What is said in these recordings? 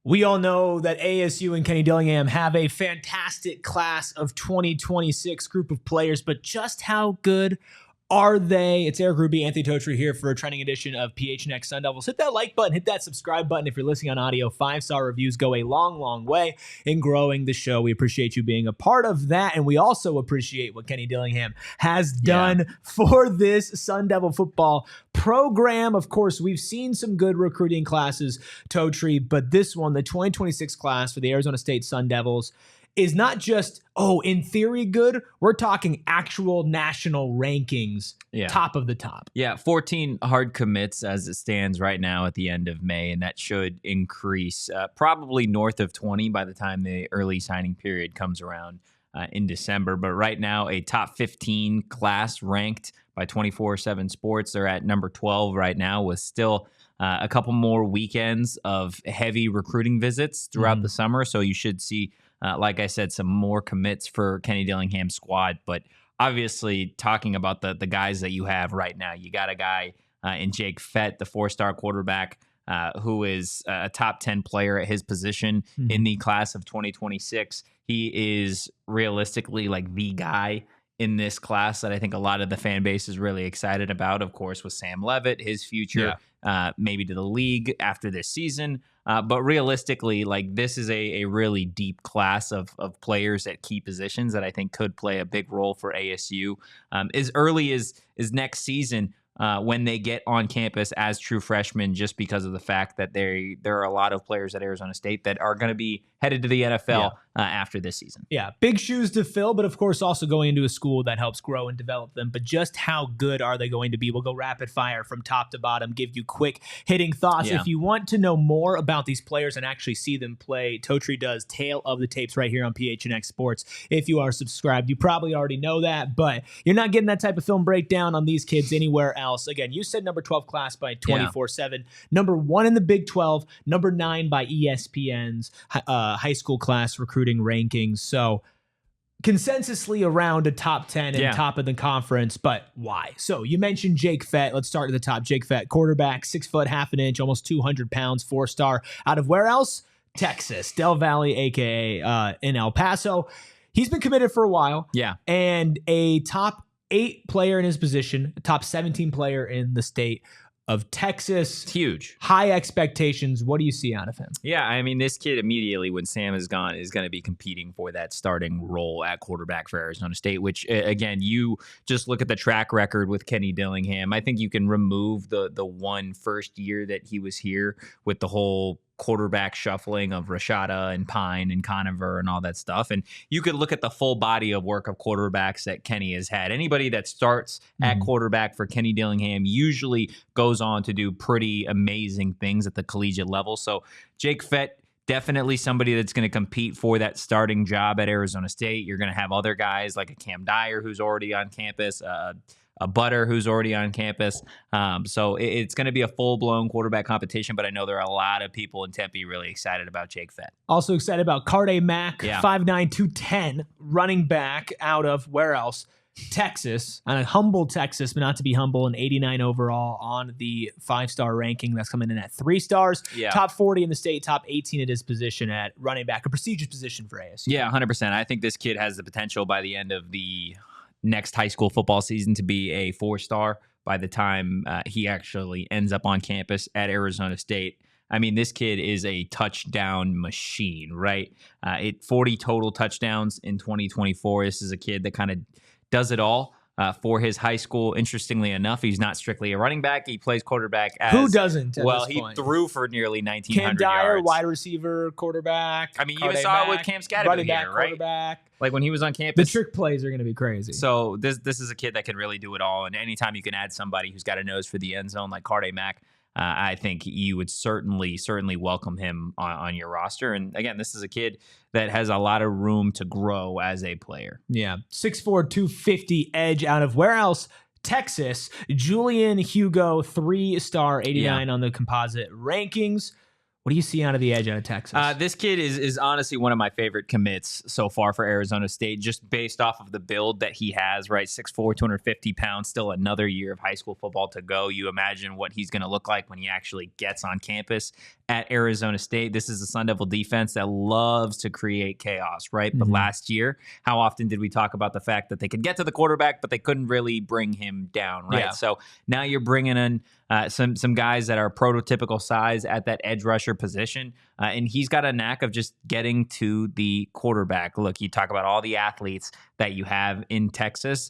We all know that ASU and Kenny Dillingham have a fantastic class of 2026 group of players, but just how good are they? It's Erik Ruby, Anthony Totri here for a trending edition of PHNX Sun Devils. Hit that like button, hit that subscribe button if you're listening on audio. 5-star reviews go a long, long way in growing the show. We appreciate you being a part of that, and we also appreciate what Kenny Dillingham has done for this Sun Devil football program. Of course, we've seen some good recruiting classes, Totri, but this one, the 2026 class for the Arizona State Sun Devils, is not just, in theory good. We're talking actual national rankings, top of the top. Yeah, 14 hard commits as it stands right now at the end of May, and that should increase probably north of 20 by the time the early signing period comes around in December. But right now, a top 15 class ranked by 24/7 Sports. They're at number 12 right now with still a couple more weekends of heavy recruiting visits throughout the summer. So you should see, like I said, some more commits for Kenny Dillingham's squad. But obviously, talking about the guys that you have right now, you got a guy in Jake Fett, the 4-star quarterback, who is a top 10 player at his position in the class of 2026. He is realistically like the guy in this class that I think a lot of the fan base is really excited about. Of course, with Sam Levitt, his future maybe to the league after this season. But realistically, like, this is a really deep class of players at key positions that I think could play a big role for ASU as early as next season when they get on campus as true freshmen, just because of the fact that there are a lot of players at Arizona State that are going to be headed to the NFL after this season. Yeah, big shoes to fill, but of course also going into a school that helps grow and develop them. But just how good are they going to be? We'll go rapid fire from top to bottom, give you quick hitting thoughts. If you want to know more about these players and actually see them play, Totri does Tale of the Tapes right here on PHNX Sports. If you are subscribed, you probably already know that, but you're not getting that type of film breakdown on these kids anywhere else. Again, you said number 12 class by 24/7, number 1 in the Big 12, number 9 by ESPN's high school class recruiting rankings. So consensusly around a top 10 and top of the conference, but why? So you mentioned Jake Fett. Let's start at the top. Jake Fett, quarterback, 6 foot, half an inch, almost 200 pounds, 4-star out of where else? Texas, Del Valle, aka in El Paso. He's been committed for a while. And a top 8 player in his position, a top 17 player in the state of Texas. It's huge. High expectations. What do you see out of him? Yeah, I mean, this kid immediately, when Sam is gone, is going to be competing for that starting role at quarterback for Arizona State, which, again, you just look at the track record with Kenny Dillingham. I think you can remove the one first year that he was here with the whole quarterback shuffling of Rashada and Pine and Conover and all that stuff. And you could look at the full body of work of quarterbacks that Kenny has had. Anybody that starts at quarterback for Kenny Dillingham usually goes on to do pretty amazing things at the collegiate level. So Jake Fett, definitely somebody that's going to compete for that starting job at Arizona State. You're going to have other guys like a Cam Dyer who's already on campus, a Butter who's already on campus. So it's going to be a full-blown quarterback competition, but I know there are a lot of people in Tempe really excited about Jake Fett. Also excited about Carde Mack, 5'9", 210, running back out of where else? Texas, on a humble Texas, but not to be humble, an 89 overall on the 5-star ranking. That's coming in at 3 stars. Top 40 in the state, top 18 at his position at running back, a prestigious position for ASU. Yeah, 100%. I think this kid has the potential by the end of the next high school football season to be a 4-star by the time he actually ends up on campus at Arizona State. I mean, this kid is a touchdown machine, right? 40 total touchdowns in 2024. This is a kid that kind of does it all for his high school. Interestingly enough, he's not strictly a running back. He plays quarterback as... Who doesn't at Well, this he point? threw for nearly 1,900 Cam Dyer, yards. wide receiver, quarterback. I mean, you even saw it with Cam Scatterby here, right? Quarterback. Like when he was on campus. The trick plays are going to be crazy. So this is a kid that can really do it all. And anytime you can add somebody who's got a nose for the end zone like Carde Mack, I think you would certainly welcome him on your roster. And again, this is a kid that has a lot of room to grow as a player. 6'4", 250 edge out of where else? Texas. Julian Hugo, 3-star, 89 on the composite rankings. What do you see out of the edge out of Texas? This kid is honestly one of my favorite commits so far for Arizona State, just based off of the build that he has, right? 6'4", 250 pounds, still another year of high school football to go. You imagine what he's going to look like when he actually gets on campus at Arizona State. This is a Sun Devil defense that loves to create chaos, right? But last year, how often did we talk about the fact that they could get to the quarterback, but they couldn't really bring him down, right? Yeah. So now you're bringing in some guys that are prototypical size at that edge rusher position. And he's got a knack of just getting to the quarterback. Look, you talk about all the athletes that you have in Texas,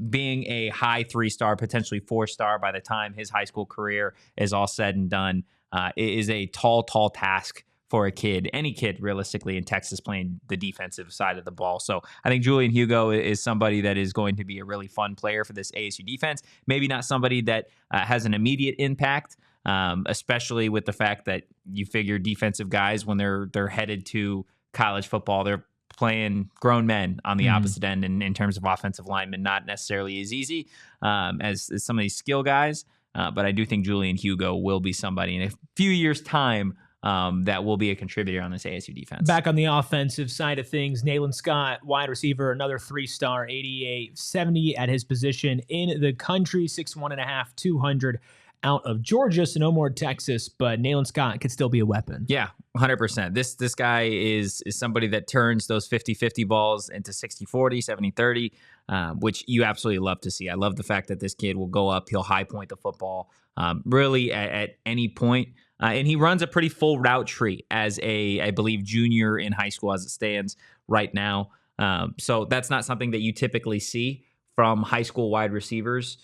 being a high 3-star, potentially 4-star by the time his high school career is all said and done. It is a tall task for a kid, any kid realistically in Texas playing the defensive side of the ball. So I think Julian Hugo is somebody that is going to be a really fun player for this ASU defense. Maybe not somebody that has an immediate impact, especially with the fact that you figure defensive guys, when they're headed to college football, they're playing grown men on the opposite end in terms of offensive linemen, not necessarily as easy as some of these skill guys. But I do think Julian Hugo will be somebody in a few years' time that will be a contributor on this ASU defense. Back on the offensive side of things, Nen Scott, wide receiver, another 3-star, 88-70 at his position in the country, 6'1.5", 200 out of Georgia, so no more Texas, but Nen Scott could still be a weapon. Yeah, 100%. This guy is somebody that turns those 50-50 balls into 60-40, 70-30, which you absolutely love to see. I love the fact that this kid will go up, he'll high point the football really at any point. And he runs a pretty full route tree as I believe, junior in high school as it stands right now. So that's not something that you typically see from high school wide receivers.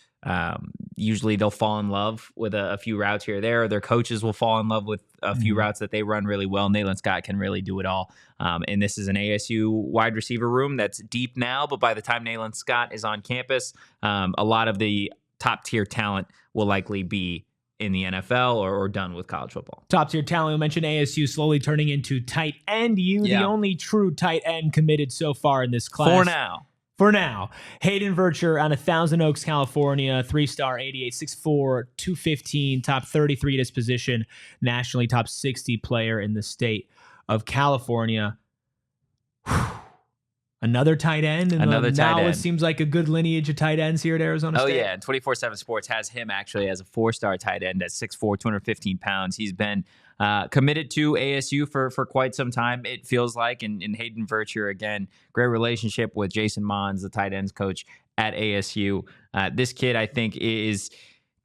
Usually they'll fall in love with a few routes here or there. Their coaches will fall in love with a few routes that they run really well. Nen Scott can really do it all. And this is an ASU wide receiver room that's deep now, but by the time Nen Scott is on campus, a lot of the top tier talent will likely be in the NFL or done with college football. Top tier talent. We mentioned ASU slowly turning into tight end. The only true tight end committed so far in this class. For now, Hayden Virture out of Thousand Oaks, California, 3-star, 88, 6'4", 215, top 33 at his position, nationally top 60 player in the state of California. Another tight end. And now it seems like a good lineage of tight ends here at Arizona State. Oh, yeah. And 24/7 Sports has him actually as a 4-star tight end at 6'4", 215 pounds. He's been committed to ASU for quite some time, it feels like. And Hayden Virture, again, great relationship with Jason Mons, the tight ends coach at ASU. This kid, I think, is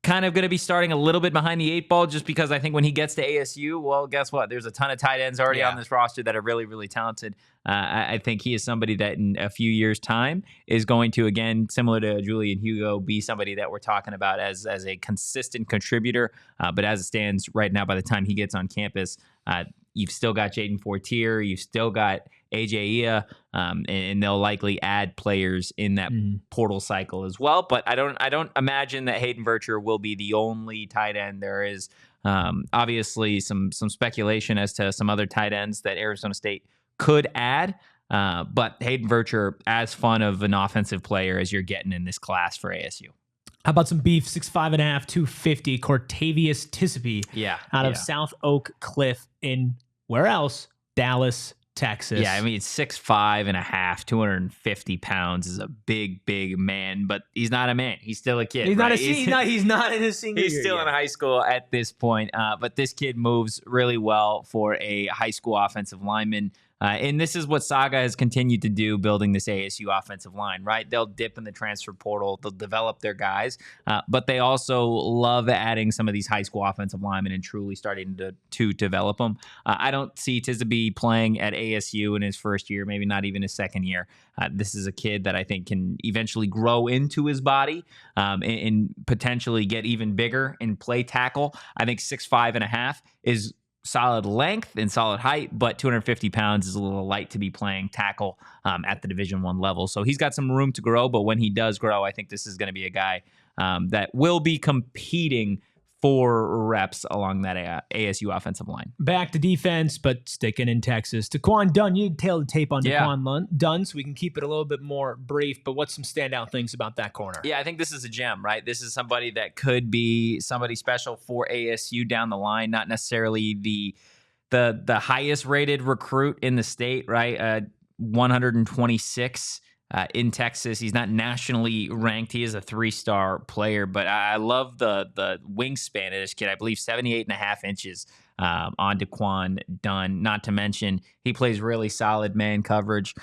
kind of going to be starting a little bit behind the 8 ball, just because I think when he gets to ASU, well, guess what? There's a ton of tight ends already on this roster that are really, really talented. I think he is somebody that in a few years' time is going to, again, similar to Julian Hugo, be somebody that we're talking about as a consistent contributor. But as it stands right now, by the time he gets on campus, you've still got Jaden Fortier, you've still got AJ Ia, and they'll likely add players in that portal cycle as well. But I don't imagine that Hayden Virture will be the only tight end. There is obviously some speculation as to some other tight ends that Arizona State could add. But Hayden Virture, as fun of an offensive player as you're getting in this class for ASU. How about some beef? 6'5.5", 250. Cortavius Tisipe out of South Oak Cliff in where else? Dallas, Texas. Yeah, I mean, 6'5.5", 250 pounds is a big man, but he's not a man. He's still a kid. He's right? he's not in his senior year. He's still in high school at this point. But this kid moves really well for a high school offensive lineman. And this is what Saga has continued to do, building this ASU offensive line, right? They'll dip in the transfer portal. They'll develop their guys. But they also love adding some of these high school offensive linemen and truly starting to develop them. I don't see Tisipe playing at ASU in his first year, maybe not even his second year. This is a kid that I think can eventually grow into his body and potentially get even bigger and play tackle. I think 6'5.5" is solid length and solid height, but 250 pounds is a little light to be playing tackle at the Division I level. So he's got some room to grow, but when he does grow, I think this is going to be a guy that will be competing for reps along that ASU offensive line. Back to defense, but sticking in Texas. Dcoan Dunn, you tail the tape on Dcoan Dunn, so we can keep it a little bit more brief, but what's some standout things about that corner? Yeah, I think this is a gem, right? This is somebody that could be somebody special for ASU down the line, not necessarily the the highest rated recruit in the state, right? 126 in Texas. He's not nationally ranked. He is a 3-star player, but I love the wingspan of this kid. I believe 78.5 inches on Dcoan Dunn. Not to mention, he plays really solid man coverage.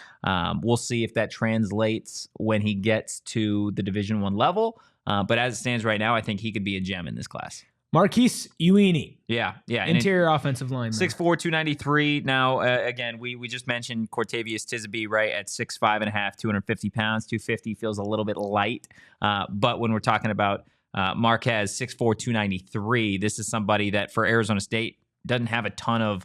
We'll see if that translates when he gets to the Division I level. But as it stands right now, I think he could be a gem in this class. Marquez Euini. Yeah. Interior offensive lineman. 6'4", 293. Now, again, we just mentioned Cortavius Tisipe, right, at 6'5.5", 250 pounds. 250 feels a little bit light. But when we're talking about Marquez, 6'4", 293, this is somebody that for Arizona State doesn't have a ton of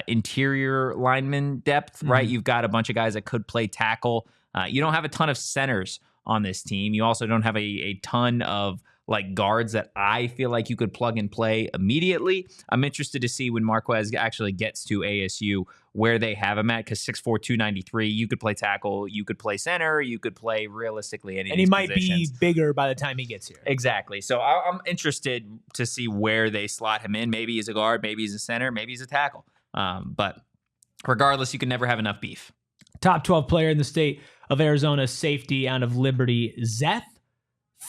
interior lineman depth, right? You've got a bunch of guys that could play tackle. You don't have a ton of centers on this team. You also don't have a ton of like guards that I feel like you could plug and play immediately. I'm interested to see when Marquez actually gets to ASU where they have him at, because 6'4", 293, you could play tackle, you could play center, you could play realistically any of these positions. And he might be bigger by the time he gets here. Exactly. So I'm interested to see where they slot him in. Maybe he's a guard, maybe he's a center, maybe he's a tackle. But regardless, you can never have enough beef. Top 12 player in the state of Arizona, safety out of Liberty, Zth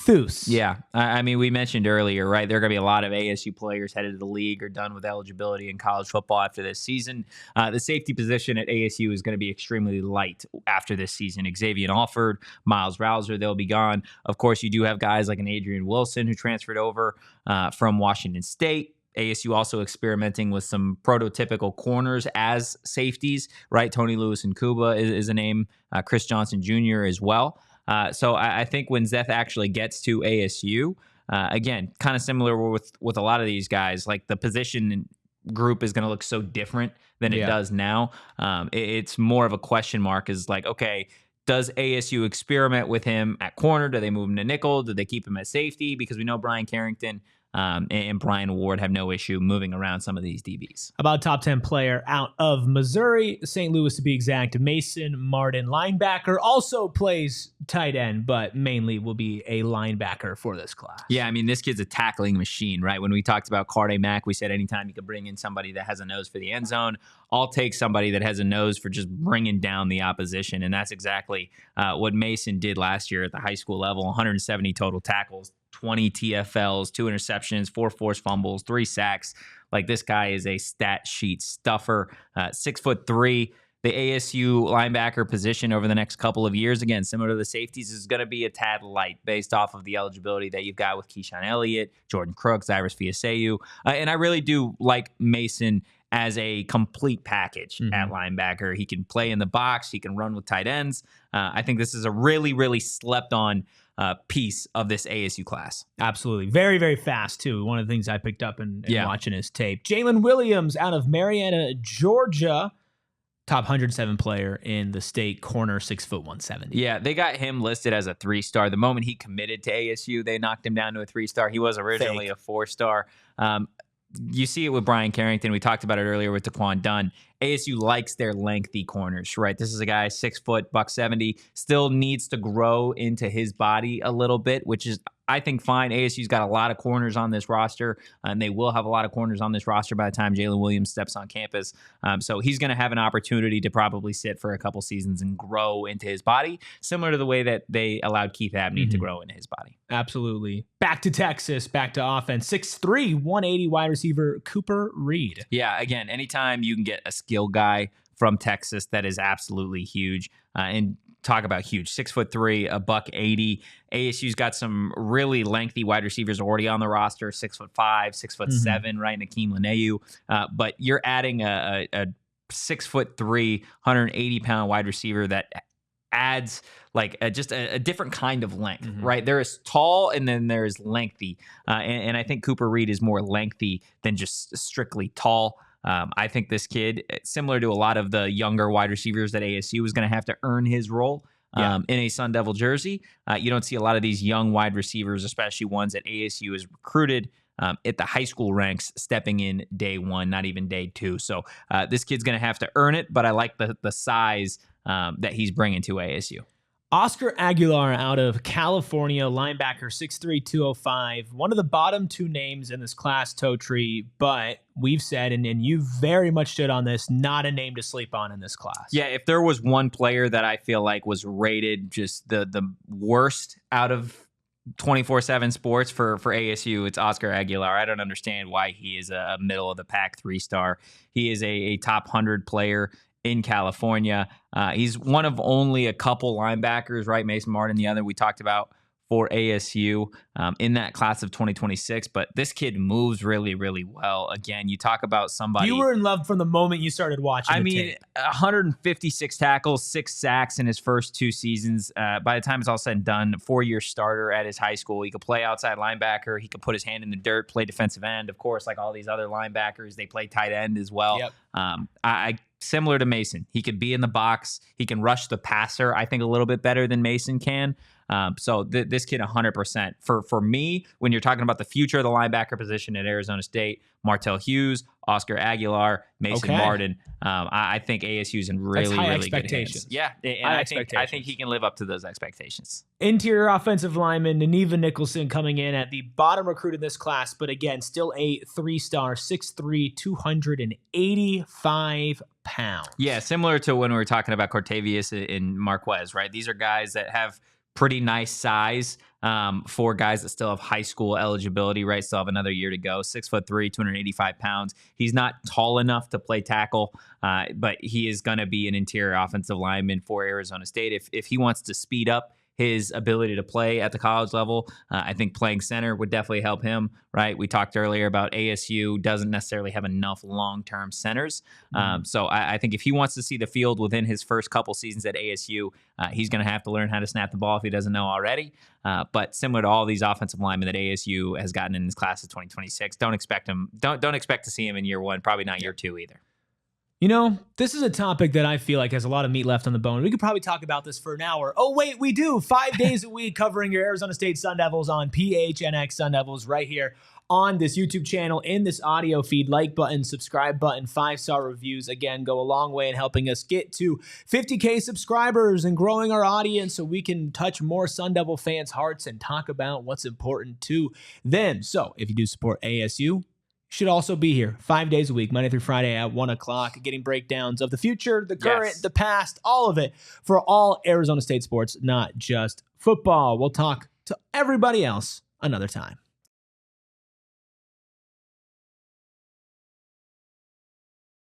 Fouse. Yeah. I mean, we mentioned earlier, right? There are going to be a lot of ASU players headed to the league or done with eligibility in college football after this season. The safety position at ASU is going to be extremely light after this season. Xavier Alford, Miles Rouser, they'll be gone. Of course, you do have guys like an Adrian Wilson who transferred over from Washington State. ASU also experimenting with some prototypical corners as safeties, right? Tony Lewis and Cuba is a name. Chris Johnson Jr. as well. So I think when Zth actually gets to ASU, again, kind of similar with a lot of these guys, like the position group is going to look so different than it does now. It's more of a question mark is like, okay, does ASU experiment with him at corner? Do they move him to nickel? Do they keep him at safety? Because we know Brian Carrington and Brian Ward have no issue moving around some of these DBs. About top 10 player out of Missouri, St. Louis to be exact, Mason Martin, linebacker, also plays tight end, but mainly will be a linebacker for this class. Yeah, I mean, this kid's a tackling machine, right? When we talked about Carde Mack, we said anytime you could bring in somebody that has a nose for the end zone, I'll take somebody that has a nose for just bringing down the opposition, and that's exactly what Mason did last year at the high school level, 170 total tackles, 20 TFLs, 2 interceptions, 4 forced fumbles, 3 sacks. Like, this guy is a stat sheet stuffer. 6'3". The ASU linebacker position over the next couple of years, again, similar to the safeties, is going to be a tad light based off of the eligibility that you've got with Keyshawn Elliott, Jordan Crooks, Cyrus Fiaseu. And I really do like Mason as a complete package at linebacker. He can play in the box. He can run with tight ends. I think this is a really, really slept on piece of this ASU class. Absolutely. Very, very fast, too. One of the things I picked up in watching his tape. Jaylen Williams out of Marietta, Georgia. Top 107 player in the state, corner, 6'1", 170. Yeah, they got him listed as a 3-star. The moment he committed to ASU, they knocked him down to a 3-star. He was originally a 4-star. You see it with Brian Carrington. We talked about it earlier with Dcoan Dunn. ASU likes their lengthy corners, right? This is a guy 6 foot, 170, still needs to grow into his body a little bit, which is, I think, fine. ASU's got a lot of corners on this roster, and they will have a lot of corners on this roster by the time Jaylen Williams steps on campus. So he's going to have an opportunity to probably sit for a couple seasons and grow into his body, similar to the way that they allowed Keith Abney to grow into his body. Absolutely. Back to Texas, back to offense. 6'3", 180 wide receiver, Cooper Reed. Yeah, again, anytime you can get a skill guy from Texas, that is absolutely huge. And talk about huge. 6'3", 180. ASU's got some really lengthy wide receivers already on the roster. 6'5", 6'7", right? Nakeem Lineu. But you're adding a 6'3", 180-pound wide receiver that adds like just a different kind of length, right? There is tall and then there's lengthy. And I think Cooper Reed is more lengthy than just strictly tall. I think this kid, similar to a lot of the younger wide receivers that ASU is going to have to earn his role in a Sun Devil jersey. You don't see a lot of these young wide receivers, especially ones that ASU has recruited at the high school ranks, stepping in day one, not even day two. So this kid's going to have to earn it, but I like the size that he's bringing to ASU. Oscar Aguilar out of California, linebacker, 6'3", 205. One of the bottom two names in this class, Totri, but we've said, and you very much stood on this, not a name to sleep on in this class. Yeah, if there was one player that I feel like was rated just the worst out of 24/7 sports for ASU, it's Oscar Aguilar. I don't understand why he is a middle of the pack 3-star. He is a top 100 player in California. He's one of only a couple linebackers, right? Mason Martin, the other we talked about for ASU in that class of 2026. But this kid moves really, really well. Again, you talk about somebody. You were in love from the moment you started watching. I mean, 156 tackles, 6 sacks in his first 2 seasons. By the time it's all said and done, 4-year starter at his high school. He could play outside linebacker. He could put his hand in the dirt, play defensive end. Of course, like all these other linebackers, they play tight end as well. Yep. Similar to Mason, he could be in the box. He can rush the passer, I think, a little bit better than Mason can. So this kid, 100%. For me, when you're talking about the future of the linebacker position at Arizona State, Martell Hughes, Oscar Aguilar, Mason Martin. I think ASU's in really good hands. Yeah, and I think he can live up to those expectations. Interior offensive lineman Nineva Nicholson coming in at the bottom recruit in this class, but again, still a 3-star, 6'3", 285 pounds. Yeah, similar to when we were talking about Cortavius and Marquez, right? These are guys that have pretty nice size for guys that still have high school eligibility, right? Still have another year to go. 6'3", 285 pounds. He's not tall enough to play tackle, but he is going to be an interior offensive lineman for Arizona State. If he wants to speed up his ability to play at the college level, I think playing center would definitely help him, right? We talked earlier about ASU doesn't necessarily have enough long-term centers. So I think if he wants to see the field within his first couple seasons at ASU, he's going to have to learn how to snap the ball if he doesn't know already. But similar to all these offensive linemen that ASU has gotten in this class of 2026, don't expect to see him in year 1, probably not year 2 either. You know, this is a topic that I feel like has a lot of meat left on the bone. We could probably talk about this for an hour. Oh, wait, we do. 5 days a week covering your Arizona State Sun Devils on PHNX Sun Devils right here on this YouTube channel, in this audio feed. Like button, subscribe button, 5-star reviews, again, go a long way in helping us get to 50K subscribers and growing our audience so we can touch more Sun Devil fans' hearts and talk about what's important to them. So if you do support ASU, should also be here 5 days a week, Monday through Friday at 1 o'clock, getting breakdowns of the future, the current, the past, all of it for all Arizona State sports, not just football. We'll talk to everybody else another time.